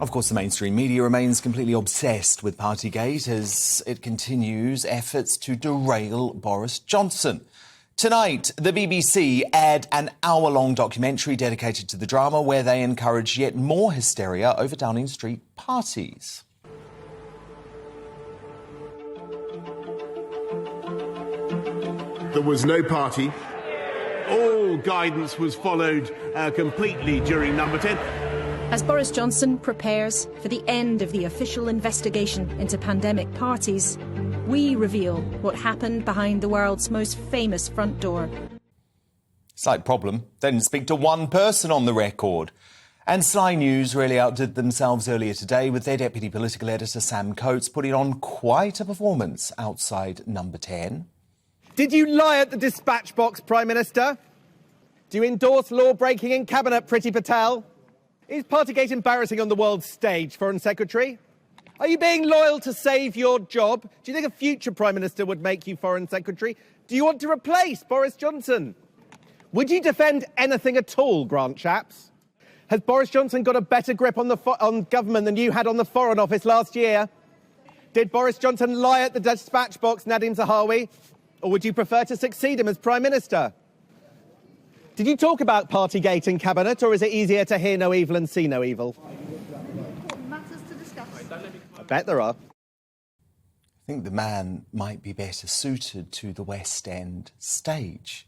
Of course, the mainstream media remains completely obsessed with Partygate as it continues efforts to derail Boris Johnson. Tonight, the BBC aired an hour-long documentary dedicated to the drama where they encourage yet more hysteria over Downing Street parties. There was no party. All guidance was followed completely during number 10. As Boris Johnson prepares for the end of the official investigation into pandemic parties, we reveal what happened behind the world's most famous front door. Slight problem. They didn't speak to one person on the record. And Sky News really outdid themselves earlier today with their deputy political editor Sam Coates putting on quite a performance outside number 10. Did you lie at the dispatch box, Prime Minister? Do you endorse law-breaking in Cabinet, Priti Patel? Is Partygate embarrassing on the world stage, Foreign Secretary? Are you being loyal to save your job? Do you think a future Prime Minister would make you Foreign Secretary? Do you want to replace Boris Johnson? Would you defend anything at all, Grant Shapps? Has Boris Johnson got a better grip on government than you had on the Foreign Office last year? Did Boris Johnson lie at the dispatch box, Nadim Zahawi? Or would you prefer to succeed him as Prime Minister? Did you talk about Partygate in Cabinet, or is it easier to hear no evil and see no evil? Matters to discuss. I bet there are. I think the man might be better suited to the West End stage.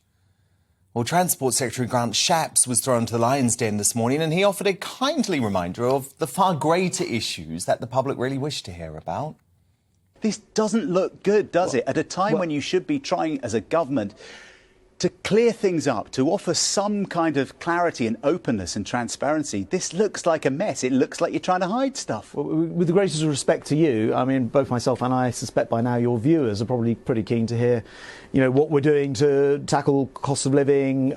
Well, Transport Secretary Grant Shapps was thrown to the lion's den this morning and he offered a kindly reminder of the far greater issues that the public really wish to hear about. This doesn't look good, does it? At a time when you should be trying as a government to clear things up, to offer some kind of clarity and openness and transparency, this looks like a mess. It looks like you're trying to hide stuff. Well, with the greatest respect to you, I mean, both myself and I suspect by now your viewers are probably pretty keen to hear, you know, what we're doing to tackle cost of living,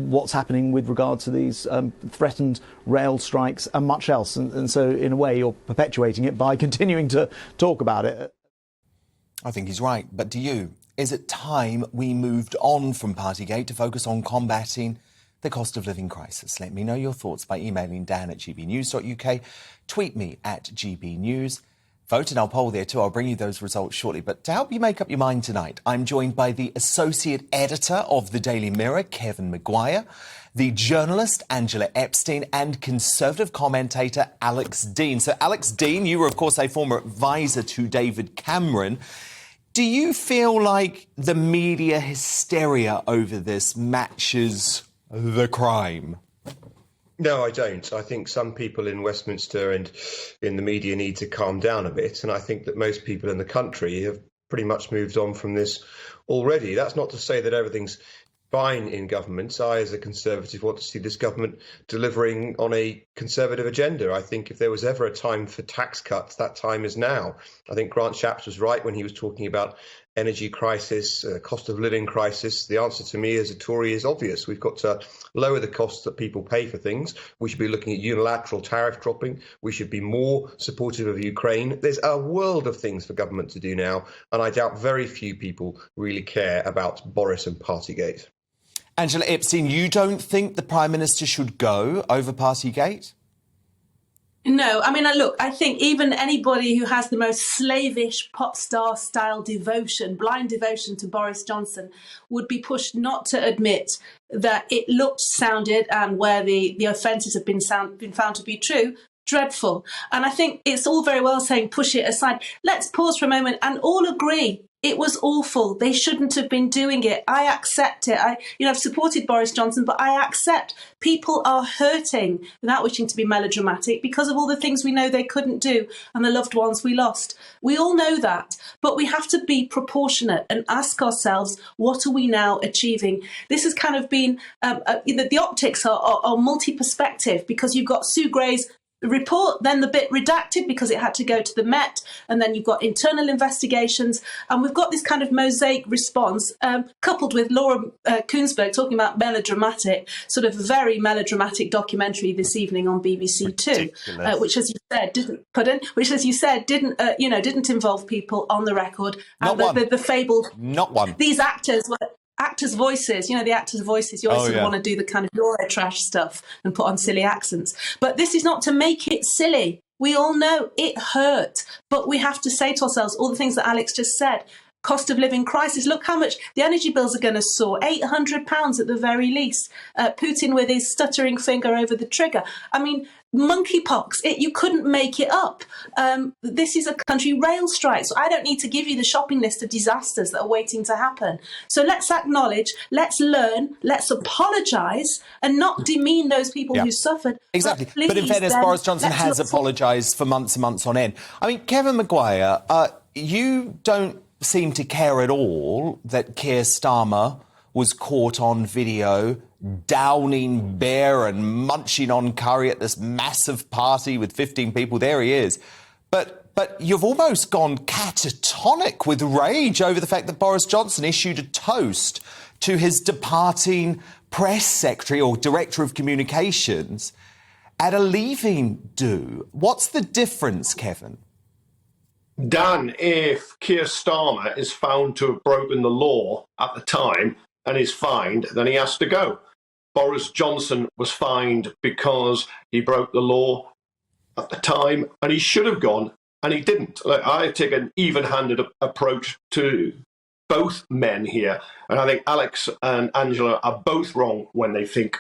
what's happening with regard to these threatened rail strikes and much else. And so, in a way, you're perpetuating it by continuing to talk about it. I think he's right, but do you? Is it time we moved on from Partygate to focus on combating the cost of living crisis? Let me know your thoughts by emailing dan@gbnews.uk, tweet me at GBNews. Vote in our poll there too. I'll bring you those results shortly. But to help you make up your mind tonight, I'm joined by the Associate Editor of the Daily Mirror, Kevin Maguire, the journalist Angela Epstein and Conservative commentator Alex Dean. So Alex Dean, you were of course a former advisor to David Cameron. Do you feel like the media hysteria over this matches the crime? No, I don't. I think some people in Westminster and in the media need to calm down a bit. And I think that most people in the country have pretty much moved on from this already. That's not to say that everything's fine in government. I, as a Conservative, want to see this government delivering on a Conservative agenda. I think if there was ever a time for tax cuts, that time is now. I think Grant Shapps was right when he was talking about energy crisis, cost of living crisis. The answer to me as a Tory is obvious. We've got to lower the costs that people pay for things. We should be looking at unilateral tariff dropping. We should be more supportive of Ukraine. There's a world of things for government to do now, and I doubt very few people really care about Boris and Partygate. Angela Epstein, you don't think the Prime Minister should go over Partygate? No, I mean, look, I think even anybody who has the most slavish pop star style devotion, blind devotion to Boris Johnson would be pushed not to admit that it looked, sounded, and where the offences have been found to be true, dreadful. And I think it's all very well saying push it aside. Let's pause for a moment and all agree it was awful. They shouldn't have been doing it. I accept it. I've supported Boris Johnson, but I accept people are hurting, without wishing to be melodramatic, because of all the things we know they couldn't do and the loved ones we lost. We all know that, but we have to be proportionate and ask ourselves, what are we now achieving? This has kind of been, the optics are multi-perspective, because you've got Sue Gray's report, then the bit redacted because it had to go to the Met, and then you've got internal investigations, and we've got this kind of mosaic response, coupled with Laura Kuenssberg talking about melodramatic, sort of very melodramatic documentary this evening on BBC Two, which, as you said, didn't involve people on the record. Not one. The fabled, not one. These actors were actors' voices, the actors' voices. You always want to do the kind of Eurotrash stuff and put on silly accents. But this is not to make it silly. We all know it hurt, but we have to say to ourselves all the things that Alex just said. Cost of living crisis. Look how much the energy bills are going to soar. £800 at the very least. Putin with his stuttering finger over the trigger. I mean, monkeypox. You couldn't make it up. This is a country, rail strikes. I don't need to give you the shopping list of disasters that are waiting to happen. So let's acknowledge, let's learn, let's apologise and not demean those people who suffered. Exactly. But in fairness, Boris Johnson has apologised for months and months on end. I mean, Kevin Maguire, you don't seem to care at all that Keir Starmer was caught on video downing beer and munching on curry at this massive party with 15 people. There he is. But you've almost gone catatonic with rage over the fact that Boris Johnson issued a toast to his departing press secretary or director of communications at a leaving do. What's the difference, Kevin? Dan, if Keir Starmer is found to have broken the law at the time and is fined, then he has to go. Boris Johnson was fined because he broke the law at the time and he should have gone and he didn't. I take an even-handed approach to both men here, and I think Alex and Angela are both wrong when they think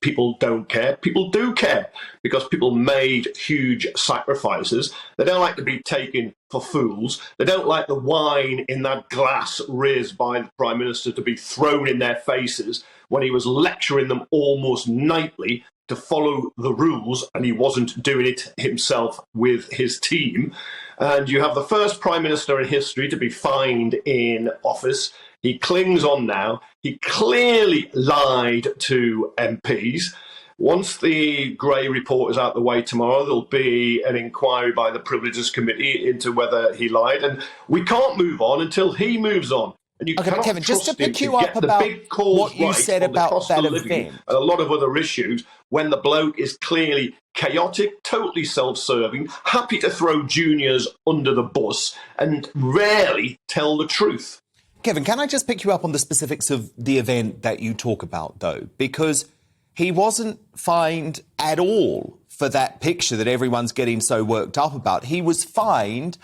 people don't care. People do care because people made huge sacrifices. They don't like to be taken for fools. They don't like the wine in that glass raised by the Prime Minister to be thrown in their faces when he was lecturing them almost nightly to follow the rules, and he wasn't doing it himself with his team. And you have the first Prime Minister in history to be fined in office. He clings on now. He clearly lied to MPs. Once the Gray report is out the way tomorrow, there'll be an inquiry by the Privileges Committee into whether he lied. And we can't move on until he moves on. And you but Kevin, just to pick you up about what you said about that event. And a lot of other issues, when the bloke is clearly chaotic, totally self-serving, happy to throw juniors under the bus and rarely tell the truth. Kevin, can I just pick you up on the specifics of the event that you talk about, though? Because he wasn't fined at all for that picture that everyone's getting so worked up about. He was fined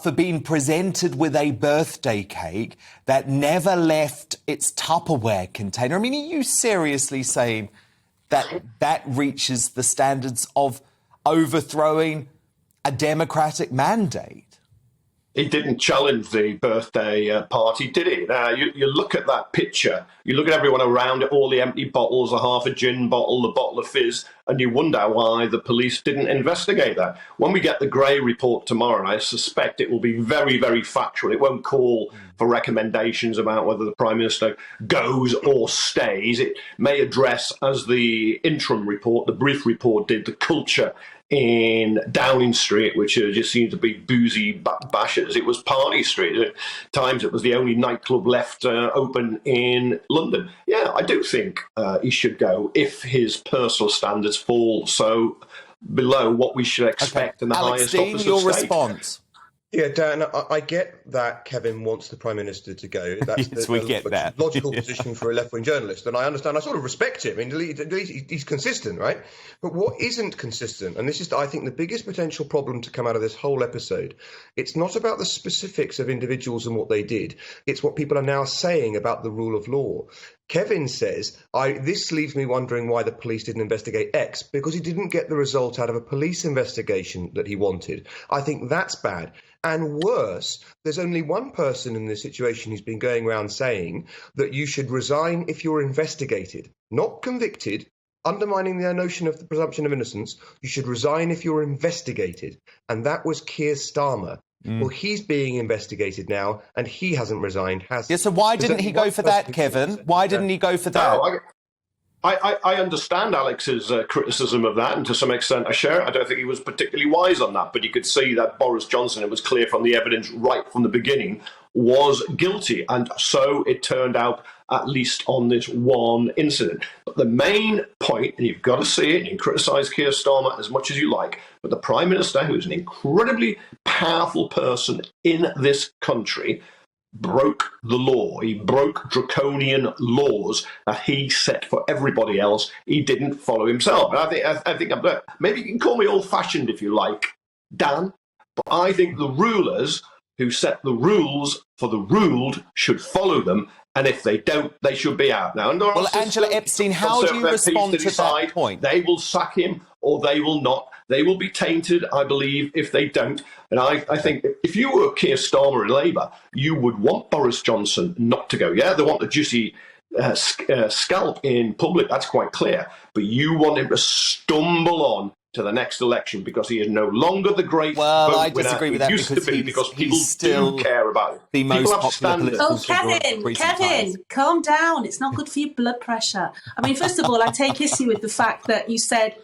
for being presented with a birthday cake that never left its Tupperware container. I mean, are you seriously saying that that reaches the standards of overthrowing a democratic mandate? He didn't challenge the birthday party, did he? Now, you look at that picture, you look at everyone around it, all the empty bottles, a half a gin bottle, the bottle of fizz, and you wonder why the police didn't investigate that. When we get the Gray report tomorrow, I suspect it will be very, very factual. It won't call for recommendations about whether the Prime Minister goes or stays. It may address, as the interim report, the brief report did, the culture in Downing Street, which just seemed to be boozy bashers. It was Party Street. At times it was the only nightclub left open in London. Yeah, I do think he should go if his personal standards fall so below what we should expect in the Alex highest Dean, office your of state. response. Yeah, Dan, I get that Kevin wants the Prime Minister to go. That's Yes, we get that. Logical position for a left-wing journalist, and I understand. I sort of respect him. I mean, he's consistent, right? But what isn't consistent, and this is, I think, the biggest potential problem to come out of this whole episode, it's not about the specifics of individuals and what they did. It's what people are now saying about the rule of law. Kevin says, this leaves me wondering why the police didn't investigate X, because he didn't get the result out of a police investigation that he wanted. I think that's bad. And worse, there's only one person in this situation who's been going around saying that you should resign if you're investigated, not convicted, undermining the notion of the presumption of innocence. You should resign if you're investigated. And that was Keir Starmer. Well, he's being investigated now, and he hasn't resigned, has he? Yeah, so why didn't he go for that, Kevin? Why didn't he go for that? No, I understand Alex's criticism of that, and to some extent I share it. I don't think he was particularly wise on that, but you could see that Boris Johnson, it was clear from the evidence right from the beginning, was guilty, and so it turned out, at least on this one incident. But the main point, and you've got to see it, and you can criticise Keir Starmer as much as you like, but the Prime Minister, who is an incredibly powerful person in this country, broke the law. He broke draconian laws that he set for everybody else. He didn't follow himself. And I think maybe you can call me old-fashioned if you like, Dan, but I think the rulers who set the rules for the ruled should follow them, and if they don't, they should be out now. And well, Angela Epstein, how do you respond to that point? They will sack him or they will not. They will be tainted, I believe, if they don't. And I think if you were Keir Starmer in Labour, you would want Boris Johnson not to go. Yeah, they want the juicy scalp in public, that's quite clear. But you want him to stumble on to the next election because he is no longer the great vote I disagree with that used to be because people still do care about it. The most people have popular standards. Oh, Kevin, calm down. It's not good for your blood pressure. I mean, first of all, I take issue with the fact that you said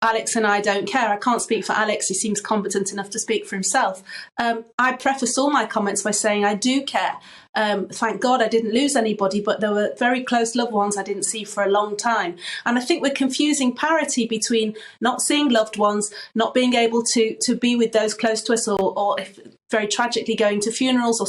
Alex and I don't care. I can't speak for Alex. He seems competent enough to speak for himself. I preface all my comments by saying I do care. Thank God I didn't lose anybody, but there were very close loved ones I didn't see for a long time. And I think we're confusing parity between not seeing loved ones, not being able to be with those close to us, or if very tragically going to funerals or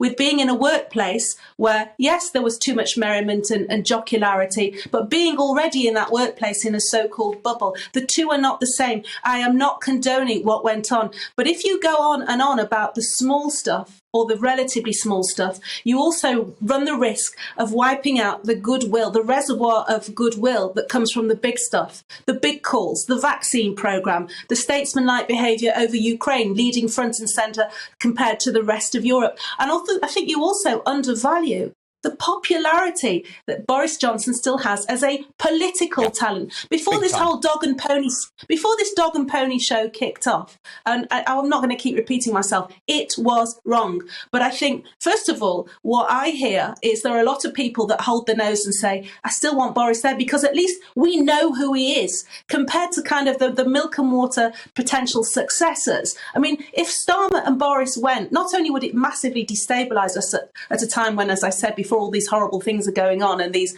with being in a workplace where, yes, there was too much merriment and jocularity, but being already in that workplace in a so-called bubble. The two are not the same. I am not condoning what went on. But if you go on and on about the small stuff, or the relatively small stuff, you also run the risk of wiping out the goodwill, the reservoir of goodwill that comes from the big stuff, the big calls, the vaccine programme, the statesman-like behaviour over Ukraine, leading front and centre compared to the rest of Europe. And also, I think you also undervalue the popularity that Boris Johnson still has as a political talent. Before this whole dog and pony show kicked off, and I'm not going to keep repeating myself, it was wrong. But I think, first of all, what I hear is there are a lot of people that hold their nose and say, I still want Boris there because at least we know who he is, compared to kind of the milk and water potential successors. I mean, if Starmer and Boris went, not only would it massively destabilise us at a time when, as I said before, all these horrible things are going on and these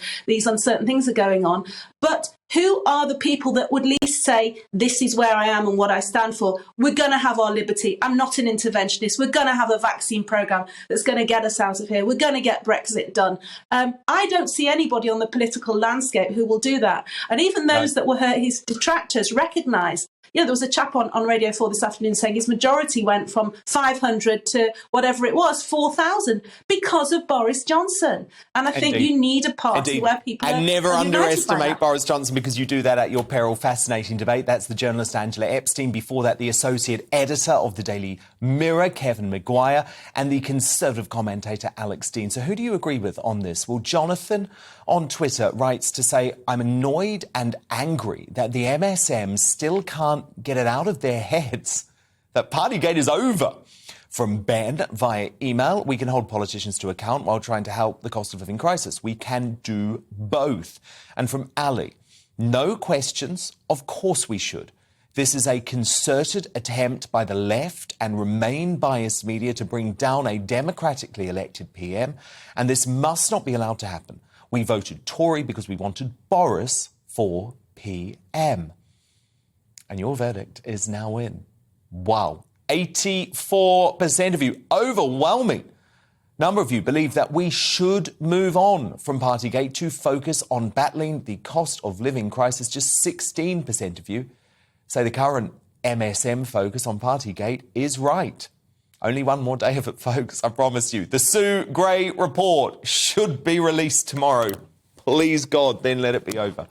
uncertain things are going on, but who are the people that would least say, this is where I am and what I stand for? We're going to have our liberty. I'm not an interventionist. We're going to have a vaccine programme that's going to get us out of here. We're going to get Brexit done. I don't see anybody on the political landscape who will do that. And even those that were his detractors recognised. Yeah, there was a chap on Radio 4 this afternoon saying his majority went from 500 to whatever it was, 4,000, because of Boris Johnson. And I think you need a party where people and never underestimate Boris Johnson, because you do that at your peril. Fascinating debate. That's the journalist Angela Epstein. Before that, the associate editor of the Daily Mirror, Kevin Maguire, and the Conservative commentator Alex Dean. So who do you agree with on this? Well, Jonathan on Twitter writes to say, I'm annoyed and angry that the MSM still can't get it out of their heads that Partygate is over. From Ben via email, we can hold politicians to account while trying to help the cost of living crisis. We can do both. And from Ali, no questions, of course we should. This is a concerted attempt by the left and Remain biased media to bring down a democratically elected PM, and this must not be allowed to happen. We voted Tory because we wanted Boris for PM. And your verdict is now in. Wow. 84% of you, overwhelming number of you, believe that we should move on from Partygate to focus on battling the cost of living crisis. Just 16% of you say the current MSM focus on Partygate is right. Only one more day of it, folks, I promise you. The Sue Gray report should be released tomorrow. Please, God, then let it be over.